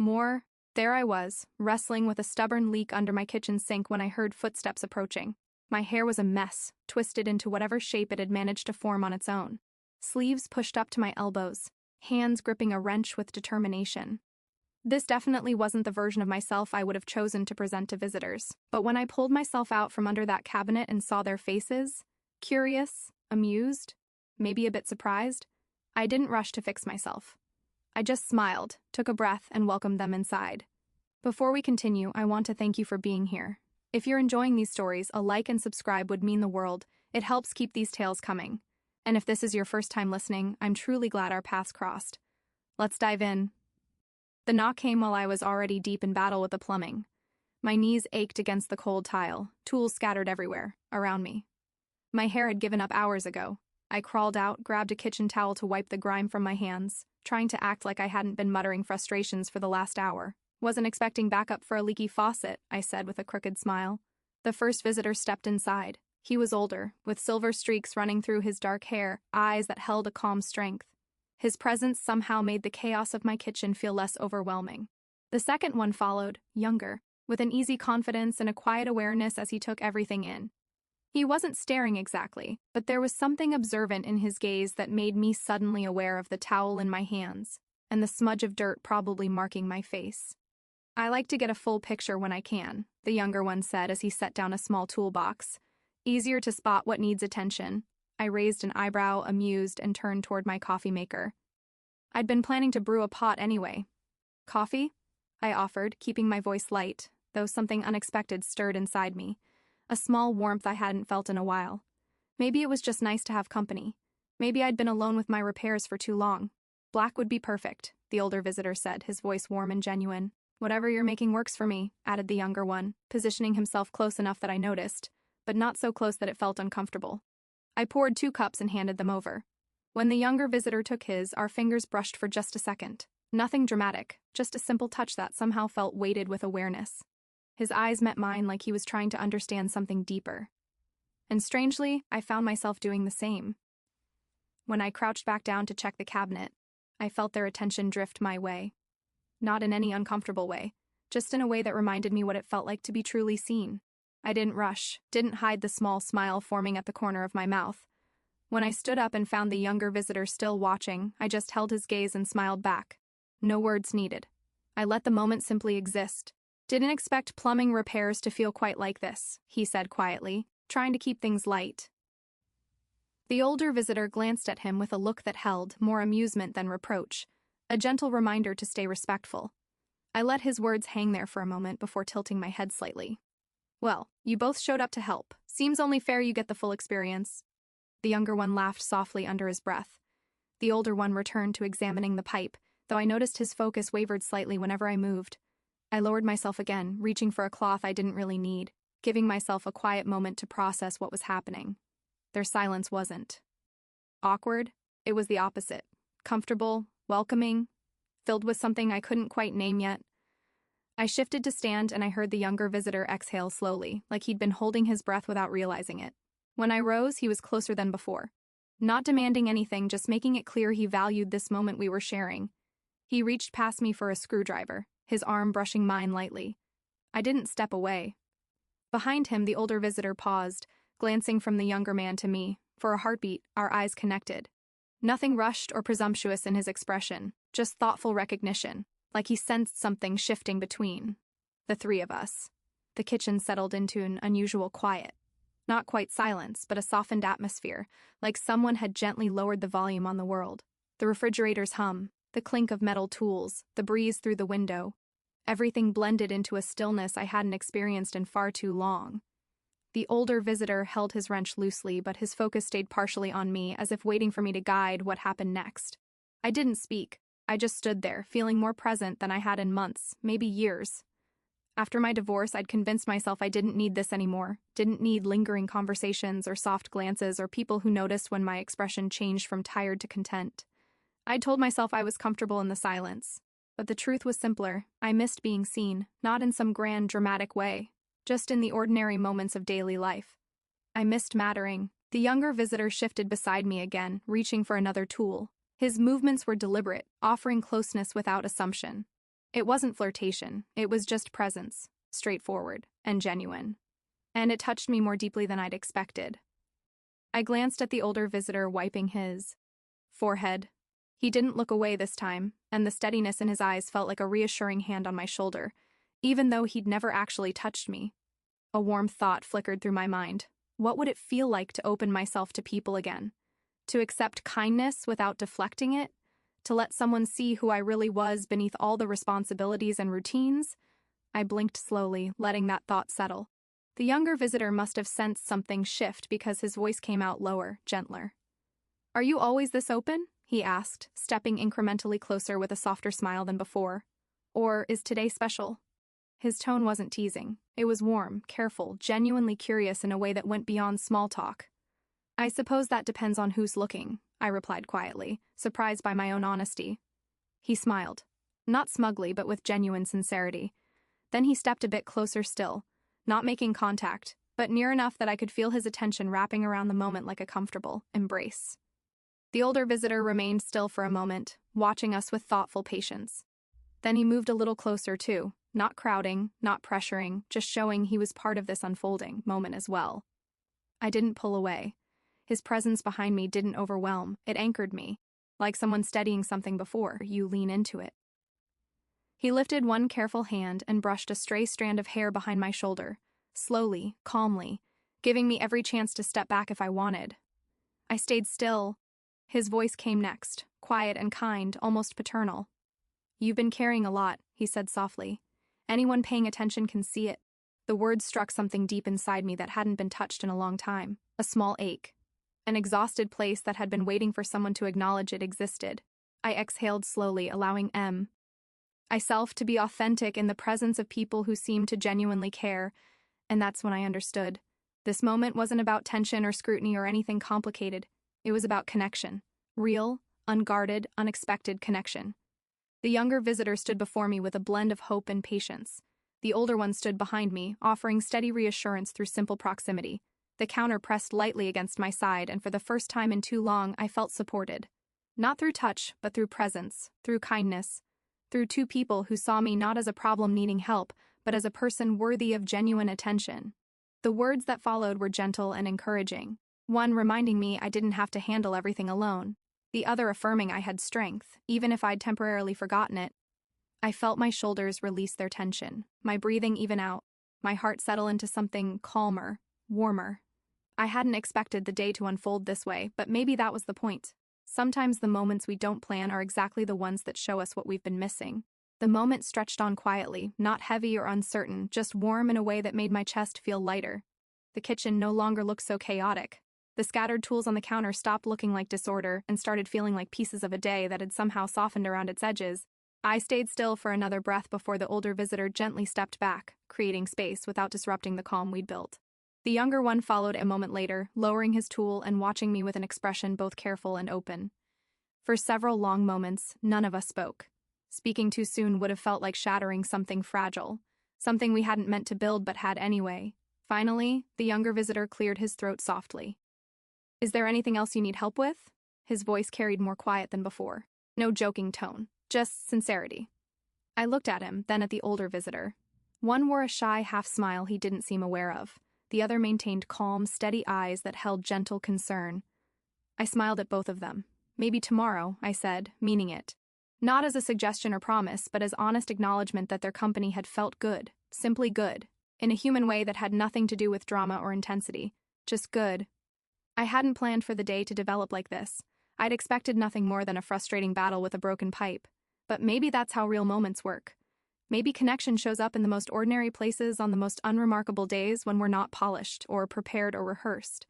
More, there I was, wrestling with a stubborn leak under my kitchen sink when I heard footsteps approaching. My hair was a mess, twisted into whatever shape it had managed to form on its own. Sleeves pushed up to my elbows, hands gripping a wrench with determination. This definitely wasn't the version of myself I would have chosen to present to visitors, but when I pulled myself out from under that cabinet and saw their faces, curious, amused, maybe a bit surprised, I didn't rush to fix myself. I just smiled, took a breath, and welcomed them inside. Before we continue, I want to thank you for being here. If you're enjoying these stories, a like and subscribe would mean the world. It helps keep these tales coming. And if this is your first time listening, I'm truly glad our paths crossed. Let's dive in. The knock came while I was already deep in battle with the plumbing. My knees ached against the cold tile, tools scattered everywhere, around me. My hair had given up hours ago. I crawled out, grabbed a kitchen towel to wipe the grime from my hands, trying to act like I hadn't been muttering frustrations for the last hour. Wasn't expecting backup for a leaky faucet, I said with a crooked smile. The first visitor stepped inside. He was older, with silver streaks running through his dark hair, eyes that held a calm strength. His presence somehow made the chaos of my kitchen feel less overwhelming. The second one followed, younger, with an easy confidence and a quiet awareness as he took everything in. He wasn't staring exactly, but there was something observant in his gaze that made me suddenly aware of the towel in my hands, and the smudge of dirt probably marking my face. I like to get a full picture when I can, the younger one said as he set down a small toolbox. Easier to spot what needs attention. I raised an eyebrow, amused, and turned toward my coffee maker. I'd been planning to brew a pot anyway. Coffee? I offered, keeping my voice light, though something unexpected stirred inside me. A small warmth I hadn't felt in a while. Maybe it was just nice to have company. Maybe I'd been alone with my repairs for too long. Black would be perfect, the older visitor said, his voice warm and genuine. Whatever you're making works for me, added the younger one, positioning himself close enough that I noticed, but not so close that it felt uncomfortable. I poured 2 cups and handed them over. When the younger visitor took his, our fingers brushed for just a second. Nothing dramatic, just a simple touch that somehow felt weighted with awareness. His eyes met mine like he was trying to understand something deeper. And strangely, I found myself doing the same. When I crouched back down to check the cabinet, I felt their attention drift my way. Not in any uncomfortable way, just in a way that reminded me what it felt like to be truly seen. I didn't rush, didn't hide the small smile forming at the corner of my mouth. When I stood up and found the younger visitor still watching, I just held his gaze and smiled back. No words needed. I let the moment simply exist. Didn't expect plumbing repairs to feel quite like this, he said quietly, trying to keep things light. The older visitor glanced at him with a look that held more amusement than reproach, a gentle reminder to stay respectful. I let his words hang there for a moment before tilting my head slightly. Well, you both showed up to help. Seems only fair you get the full experience. The younger one laughed softly under his breath. The older one returned to examining the pipe, though I noticed his focus wavered slightly whenever I moved. I lowered myself again, reaching for a cloth I didn't really need, giving myself a quiet moment to process what was happening. Their silence wasn't awkward. It was the opposite. Comfortable, welcoming, filled with something I couldn't quite name yet. I shifted to stand and I heard the younger visitor exhale slowly, like he'd been holding his breath without realizing it. When I rose, he was closer than before. Not demanding anything, just making it clear he valued this moment we were sharing. He reached past me for a screwdriver, his arm brushing mine lightly. I didn't step away. Behind him, the older visitor paused, glancing from the younger man to me. For a heartbeat, our eyes connected. Nothing rushed or presumptuous in his expression, just thoughtful recognition, like he sensed something shifting between the 3 of us. The kitchen settled into an unusual quiet. Not quite silence, but a softened atmosphere, like someone had gently lowered the volume on the world. The refrigerator's hum, the clink of metal tools, the breeze through the window. Everything blended into a stillness I hadn't experienced in far too long. The older visitor held his wrench loosely, but his focus stayed partially on me, as if waiting for me to guide what happened next. I didn't speak. I just stood there, feeling more present than I had in months, maybe years. After my divorce, I'd convinced myself I didn't need this anymore, didn't need lingering conversations or soft glances or people who noticed when my expression changed from tired to content. I'd told myself I was comfortable in the silence. But the truth was simpler. I missed being seen, not in some grand, dramatic way, just in the ordinary moments of daily life. I missed mattering. The younger visitor shifted beside me again, reaching for another tool. His movements were deliberate, offering closeness without assumption. It wasn't flirtation, it was just presence, straightforward and genuine. And it touched me more deeply than I'd expected. I glanced at the older visitor wiping his forehead. He didn't look away this time, and the steadiness in his eyes felt like a reassuring hand on my shoulder, even though he'd never actually touched me. A warm thought flickered through my mind. What would it feel like to open myself to people again? To accept kindness without deflecting it? To let someone see who I really was beneath all the responsibilities and routines? I blinked slowly, letting that thought settle. The younger visitor must have sensed something shift because his voice came out lower, gentler. "Are you always this open?" he asked, stepping incrementally closer with a softer smile than before. "Or is today special?" His tone wasn't teasing. It was warm, careful, genuinely curious in a way that went beyond small talk. "I suppose that depends on who's looking," I replied quietly, surprised by my own honesty. He smiled. Not smugly, but with genuine sincerity. Then he stepped a bit closer still, not making contact, but near enough that I could feel his attention wrapping around the moment like a comfortable embrace. The older visitor remained still for a moment, watching us with thoughtful patience. Then he moved a little closer too, not crowding, not pressuring, just showing he was part of this unfolding moment as well. I didn't pull away. His presence behind me didn't overwhelm, it anchored me, like someone steadying something before you lean into it. He lifted one careful hand and brushed a stray strand of hair behind my shoulder, slowly, calmly, giving me every chance to step back if I wanted. I stayed still. His voice came next, quiet and kind, almost paternal. "You've been carrying a lot," he said softly. "Anyone paying attention can see it." The words struck something deep inside me that hadn't been touched in a long time, a small ache. An exhausted place that had been waiting for someone to acknowledge it existed. I exhaled slowly, allowing myself to be authentic in the presence of people who seemed to genuinely care, and that's when I understood. This moment wasn't about tension or scrutiny or anything complicated. It was about connection. Real, unguarded, unexpected connection. The younger visitor stood before me with a blend of hope and patience. The older one stood behind me, offering steady reassurance through simple proximity. The counter pressed lightly against my side, and for the first time in too long, I felt supported. Not through touch, but through presence, through kindness, through two people who saw me not as a problem needing help, but as a person worthy of genuine attention. The words that followed were gentle and encouraging, one reminding me I didn't have to handle everything alone, the other affirming I had strength, even if I'd temporarily forgotten it. I felt my shoulders release their tension, my breathing even out, my heart settle into something calmer, warmer. I hadn't expected the day to unfold this way, but maybe that was the point. Sometimes the moments we don't plan are exactly the ones that show us what we've been missing. The moment stretched on quietly, not heavy or uncertain, just warm in a way that made my chest feel lighter. The kitchen no longer looked so chaotic. The scattered tools on the counter stopped looking like disorder and started feeling like pieces of a day that had somehow softened around its edges. I stayed still for another breath before the older visitor gently stepped back, creating space without disrupting the calm we'd built. The younger one followed a moment later, lowering his tool and watching me with an expression both careful and open. For several long moments, none of us spoke. Speaking too soon would have felt like shattering something fragile, something we hadn't meant to build but had anyway. Finally, the younger visitor cleared his throat softly. "Is there anything else you need help with?" His voice carried more quiet than before. No joking tone, just sincerity. I looked at him, then at the older visitor. One wore a shy half-smile he didn't seem aware of. The other maintained calm, steady eyes that held gentle concern. I smiled at both of them. "Maybe tomorrow," I said, meaning it. Not as a suggestion or promise, but as honest acknowledgement that their company had felt good, simply good, in a human way that had nothing to do with drama or intensity. Just good. I hadn't planned for the day to develop like this. I'd expected nothing more than a frustrating battle with a broken pipe. But maybe that's how real moments work. Maybe connection shows up in the most ordinary places on the most unremarkable days when we're not polished or prepared or rehearsed.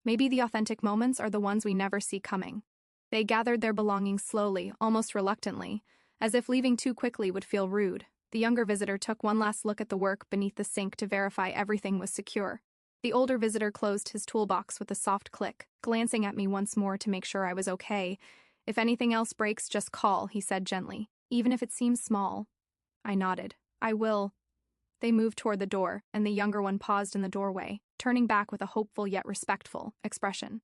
Maybe the authentic moments are the ones we never see coming. They gathered their belongings slowly, almost reluctantly, as if leaving too quickly would feel rude. The younger visitor took one last look at the work beneath the sink to verify everything was secure. The older visitor closed his toolbox with a soft click, glancing at me once more to make sure I was okay. "If anything else breaks, just call," he said gently, "even if it seems small." I nodded. "I will." They moved toward the door, and the younger one paused in the doorway, turning back with a hopeful yet respectful expression.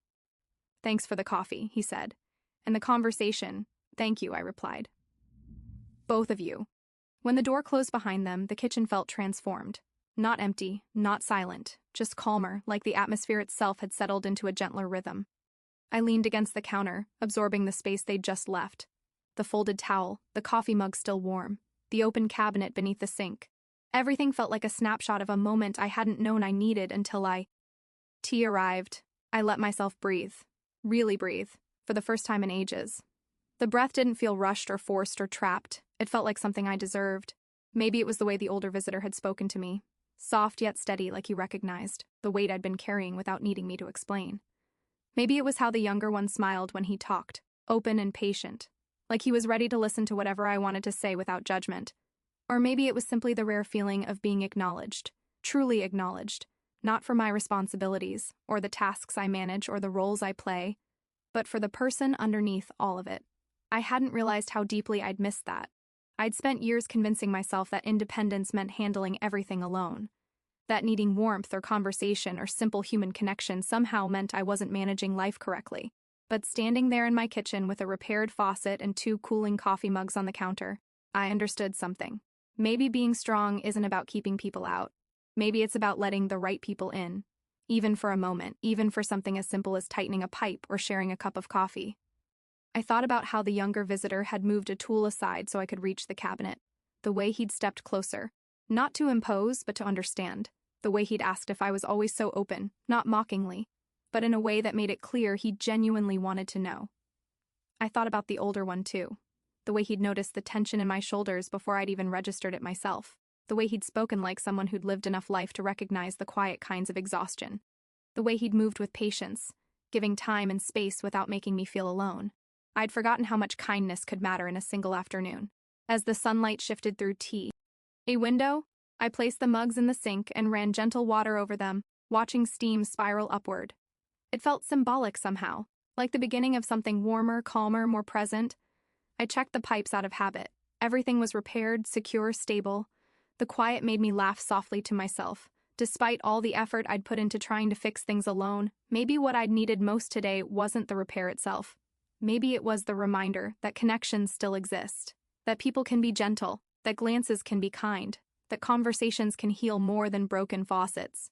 "Thanks for the coffee," he said. "And the conversation." "Thank you," I replied. "Both of you." When the door closed behind them, the kitchen felt transformed. Not empty, not silent, just calmer, like the atmosphere itself had settled into a gentler rhythm. I leaned against the counter, absorbing the space they'd just left. The folded towel, the coffee mug still warm, the open cabinet beneath the sink. Everything felt like a snapshot of a moment I hadn't known I needed until tea arrived. I let myself breathe. Really breathe. For the first time in ages. The breath didn't feel rushed or forced or trapped. It felt like something I deserved. Maybe it was the way the older visitor had spoken to me. Soft yet steady, like he recognized the weight I'd been carrying without needing me to explain. Maybe it was how the younger one smiled when he talked, open and patient, like he was ready to listen to whatever I wanted to say without judgment. Or maybe it was simply the rare feeling of being acknowledged, truly acknowledged, not for my responsibilities, or the tasks I manage, or the roles I play, but for the person underneath all of it. I hadn't realized how deeply I'd missed that. I'd spent years convincing myself that independence meant handling everything alone. That needing warmth or conversation or simple human connection somehow meant I wasn't managing life correctly. But standing there in my kitchen with a repaired faucet and 2 cooling coffee mugs on the counter, I understood something. Maybe being strong isn't about keeping people out. Maybe it's about letting the right people in. Even for a moment, even for something as simple as tightening a pipe or sharing a cup of coffee. I thought about how the younger visitor had moved a tool aside so I could reach the cabinet. The way he'd stepped closer. Not to impose, but to understand. The way he'd asked if I was always so open, not mockingly, but in a way that made it clear he genuinely wanted to know. I thought about the older one, too. The way he'd noticed the tension in my shoulders before I'd even registered it myself. The way he'd spoken like someone who'd lived enough life to recognize the quiet kinds of exhaustion. The way he'd moved with patience, giving time and space without making me feel alone. I'd forgotten how much kindness could matter in a single afternoon. As the sunlight shifted through a window, I placed the mugs in the sink and ran gentle water over them, watching steam spiral upward. It felt symbolic somehow, like the beginning of something warmer, calmer, more present. I checked the pipes out of habit. Everything was repaired, secure, stable. The quiet made me laugh softly to myself. Despite all the effort I'd put into trying to fix things alone, maybe what I'd needed most today wasn't the repair itself. Maybe it was the reminder that connections still exist, that people can be gentle, that glances can be kind, that conversations can heal more than broken faucets.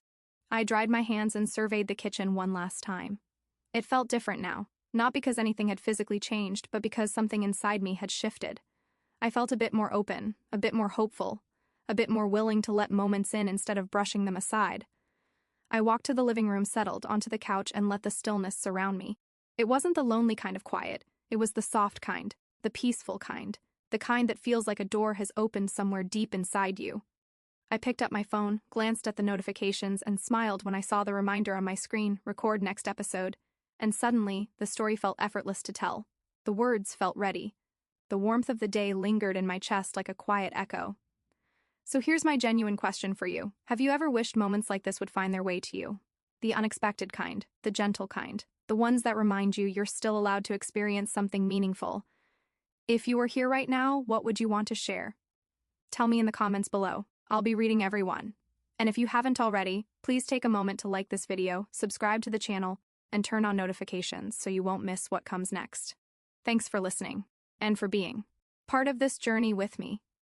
I dried my hands and surveyed the kitchen one last time. It felt different now, not because anything had physically changed, but because something inside me had shifted. I felt a bit more open, a bit more hopeful, a bit more willing to let moments in instead of brushing them aside. I walked to the living room, settled onto the couch, and let the stillness surround me. It wasn't the lonely kind of quiet, it was the soft kind, the peaceful kind, the kind that feels like a door has opened somewhere deep inside you. I picked up my phone, glanced at the notifications, and smiled when I saw the reminder on my screen, record next episode, and suddenly, the story felt effortless to tell. The words felt ready. The warmth of the day lingered in my chest like a quiet echo. So here's my genuine question for you. Have you ever wished moments like this would find their way to you? The unexpected kind, the gentle kind, the ones that remind you you're still allowed to experience something meaningful. If you were here right now, what would you want to share? Tell me in the comments below. I'll be reading every one. And if you haven't already, please take a moment to like this video, subscribe to the channel, and turn on notifications so you won't miss what comes next. Thanks for listening, and for being part of this journey with me.